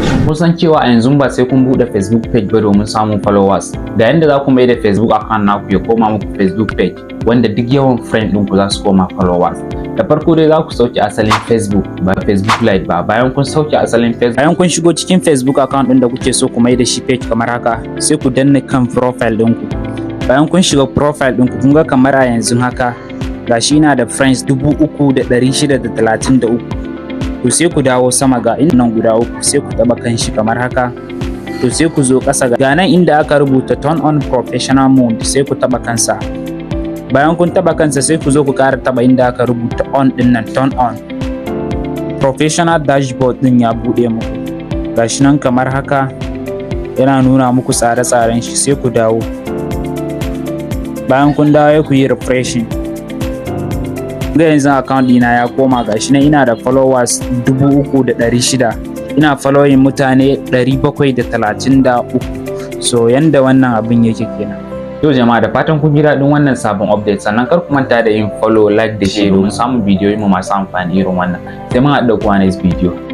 Shin kun san cewa a yanzu ba sai kun buɗe Facebook page ba domin samun followers? Ga yanda za ku mai da Facebook account naku ya koma muku Facebook page wanda duk yawan friend ɗinku za su koma followers. Da farko dai za ku sauke asalin Facebook ba Facebook Lite ba. Bayan kun sauke asalin Facebook, bayan kun shigo cikin Facebook account ɗin da kuke so ku mai da shi page kamar haka, sai ku danna kan profile ɗinku. Bayan kun shiga profile ɗinku, kun ga kamar a yanzu haka gashi ina da friends 3633. To sai ku dawo sama ga nan guda uku, sai ku taba kan shi kamar haka. To sai ku zo ƙasa ga nan inda aka rubuta turn on professional mode, sai ku taba kansa. Bayan kun taba kansa sai ku zo ku ƙara taba inda aka rubuta on din nan, turn on. Professional dashboard din ya bude muku. Gashi nan kamar haka yana nuna muku tsare-tsaren shi, sai ku dawo. Bayan kun dawo ku yi refreshing. Ga yanzu account dina ya koma gashi nan ina da followers 3600, ina following mutane 733. So yanda wannan abin yake kenan. Yau jama'a, da fatan kun ji daɗin wannan sabon update, sannan kar ku manta da yin follow, like da share domin samun bidiyoyi mu masu amfani irin wannan. Sai mun haɗu da ku a next video.